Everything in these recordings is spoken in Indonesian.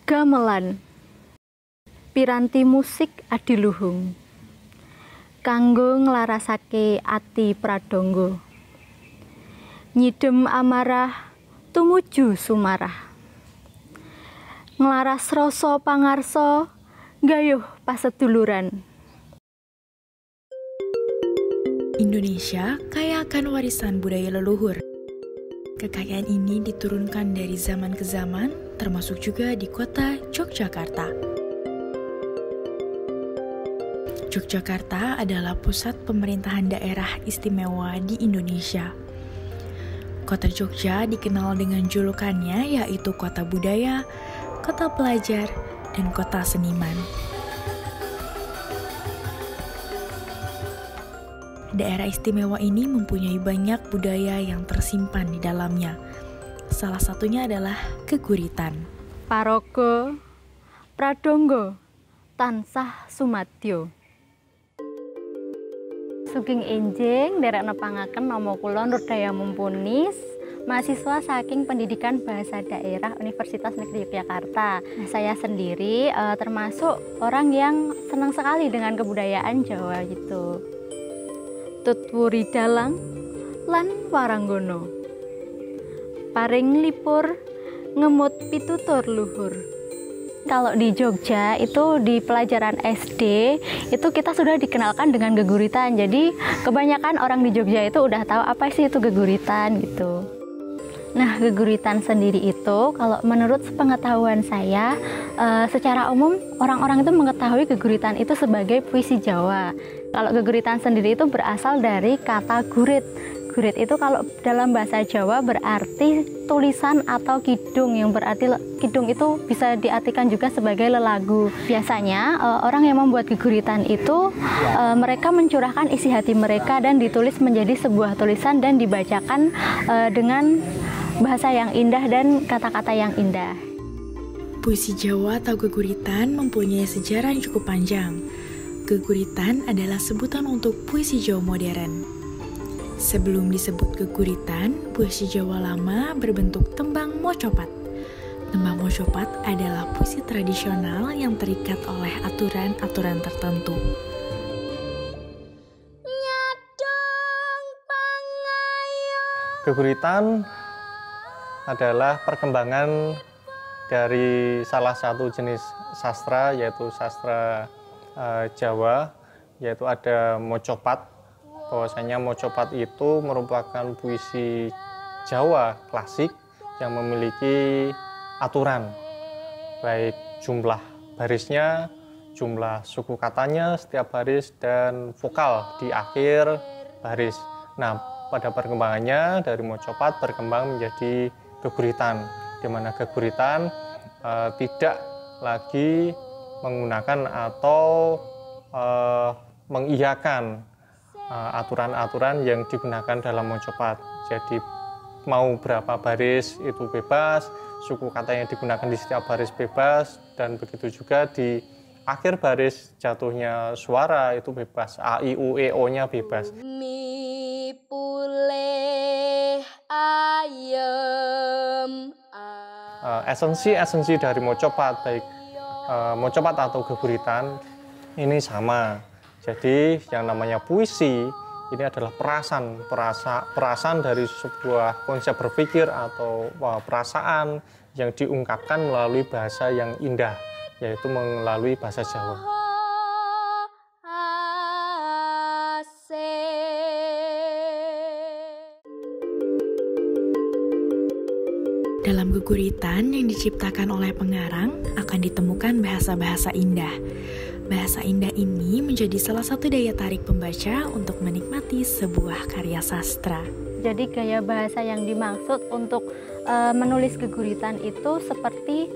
Gamelan piranti musik adiluhung kanggo nglarasake ati pradonga nyidem amarah tumuju sumarah nglaras rasa pangarsa gayuh paseduluran. Indonesia kaya akan warisan budaya leluhur. Kekayaan ini diturunkan dari zaman ke zaman, termasuk juga di kota Yogyakarta. Yogyakarta adalah pusat pemerintahan daerah istimewa di Indonesia. Kota Jogja dikenal dengan julukannya yaitu kota budaya, kota pelajar, dan kota seniman. Daerah istimewa ini mempunyai banyak budaya yang tersimpan di dalamnya. Salah satunya adalah geguritan. Paraga pradonga tansah sumadyo. Sugeng enjing nderek nepangaken nama kula Nur Daya Mumpuni, mahasiswa saking Pendidikan Bahasa Daerah Universitas Negeri Yogyakarta. Nah, saya sendiri termasuk orang yang senang sekali dengan kebudayaan Jawa gitu. Tutwuri dalang lan waranggono paring lipur ngemut pitutur luhur. Kalau di Jogja itu di pelajaran SD itu kita sudah dikenalkan dengan geguritan. Jadi kebanyakan orang di Jogja itu udah tahu apa sih itu geguritan gitu. Nah, geguritan sendiri itu kalau menurut sepengetahuan saya secara umum orang-orang itu mengetahui geguritan itu sebagai puisi Jawa. Kalau geguritan sendiri itu berasal dari kata gurit. Gurit itu kalau dalam bahasa Jawa berarti tulisan atau kidung, yang berarti kidung itu bisa diartikan juga sebagai lelagu. Biasanya orang yang membuat geguritan itu mereka mencurahkan isi hati mereka dan ditulis menjadi sebuah tulisan dan dibacakan dengan bahasa yang indah dan kata-kata yang indah. Puisi Jawa atau geguritan mempunyai sejarah yang cukup panjang. Geguritan adalah sebutan untuk puisi Jawa modern. Sebelum disebut geguritan, puisi Jawa lama berbentuk tembang mocopat. Tembang mocopat adalah puisi tradisional yang terikat oleh aturan-aturan tertentu. Geguritan adalah perkembangan dari salah satu jenis sastra, yaitu sastra Jawa, yaitu ada mocopat. Bahwasanya mocopat itu merupakan puisi Jawa klasik yang memiliki aturan, baik jumlah barisnya, jumlah suku katanya setiap baris, dan vokal di akhir baris. Nah, pada perkembangannya dari mocopat berkembang menjadi geguritan, di mana geguritan tidak lagi menggunakan atau mengiyakan aturan-aturan yang digunakan dalam mocopat. Jadi mau berapa baris itu bebas, suku kata yang digunakan di setiap baris bebas, dan begitu juga di akhir baris jatuhnya suara itu bebas, a, i, u, e, o-nya bebas. Mi pulih ayem. Esensi dari mocopat, baik mocopat atau geguritan, ini sama. Jadi yang namanya puisi ini adalah perasan dari sebuah konsep berpikir atau perasaan yang diungkapkan melalui bahasa yang indah, yaitu melalui bahasa Jawa. Dalam geguritan yang diciptakan oleh pengarang akan ditemukan bahasa-bahasa indah. Bahasa indah ini menjadi salah satu daya tarik pembaca untuk menikmati sebuah karya sastra. Jadi gaya bahasa yang dimaksud untuk menulis geguritan itu seperti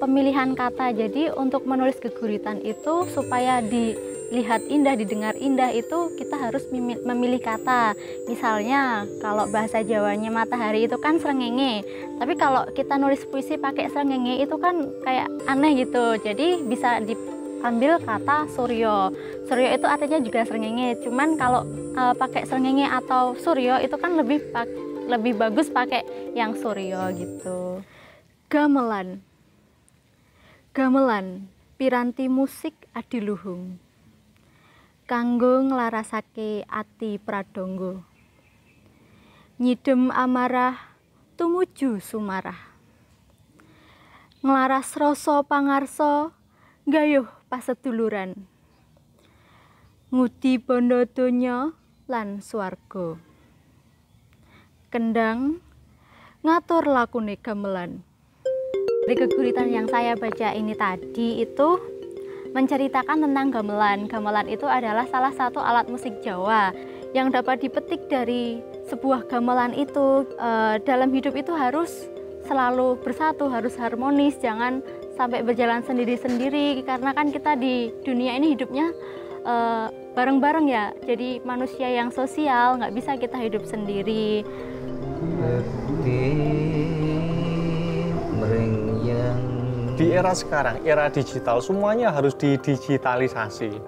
pemilihan kata. Jadi untuk menulis geguritan itu supaya dilihat indah, didengar indah itu kita harus memilih kata. Misalnya kalau bahasa Jawanya matahari itu kan srengenge. Tapi kalau kita nulis puisi pakai srengenge itu kan kayak aneh gitu. Jadi bisa diambil kata suryo. Suryo itu artinya juga srengenge. Cuman kalau pakai srengenge atau suryo itu kan lebih bagus pakai yang suryo gitu. Gamelan Gamelan piranti musik adiluhung kanggo nglarasake ati pradonga. Nyidem amarah tumuju sumarah. Nglaras rasa pangarsa gayuh paseduluran. Ngudi bondo donya lan swarga. Kendang ngatur lakune gamelan. Dari keguritan yang saya baca ini tadi itu menceritakan tentang gamelan. Gamelan itu adalah salah satu alat musik Jawa yang dapat dipetik dari sebuah gamelan itu. Dalam hidup itu harus selalu bersatu, harus harmonis, jangan sampai berjalan sendiri-sendiri, karena kan kita di dunia ini hidupnya bareng-bareng ya, jadi manusia yang sosial, nggak bisa kita hidup sendiri. Di era sekarang, era digital, semuanya harus didigitalisasi.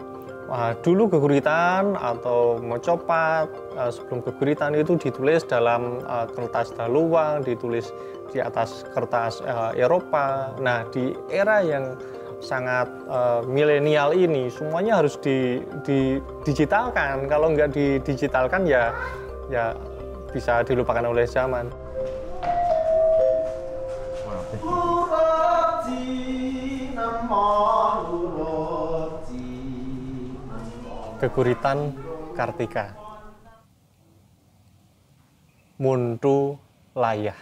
Dulu geguritan atau mocopat, sebelum geguritan itu ditulis dalam kertas daluang, ditulis di atas kertas Eropa. Nah, di era yang sangat milenial ini, semuanya harus didigitalkan. Kalau nggak didigitalkan ya bisa dilupakan oleh zaman. Geguritan Kartika. Muntu layah.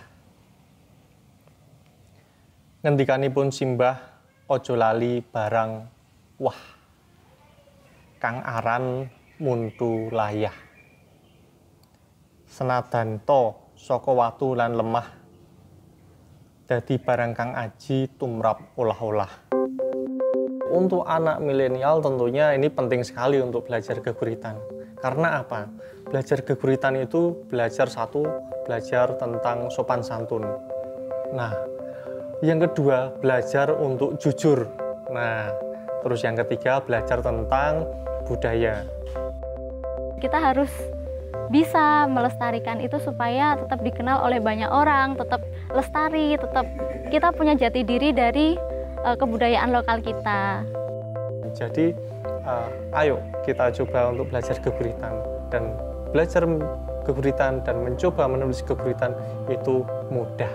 Ngendikanipun simbah ojo lali barang wah. Kang aran muntu layah. Senadan to saka watu lan lemah. Dadi barang kang aji tumrap olah-olah. Untuk anak milenial tentunya ini penting sekali untuk belajar geguritan. Karena apa? Belajar geguritan itu belajar tentang sopan santun. Nah, yang kedua belajar untuk jujur. Nah, terus yang ketiga belajar tentang budaya. Kita harus bisa melestarikan itu supaya tetap dikenal oleh banyak orang, tetap lestari, tetap kita punya jati diri dari kebudayaan lokal kita. Jadi ayo kita coba untuk belajar geguritan, dan belajar geguritan dan mencoba menulis geguritan itu mudah.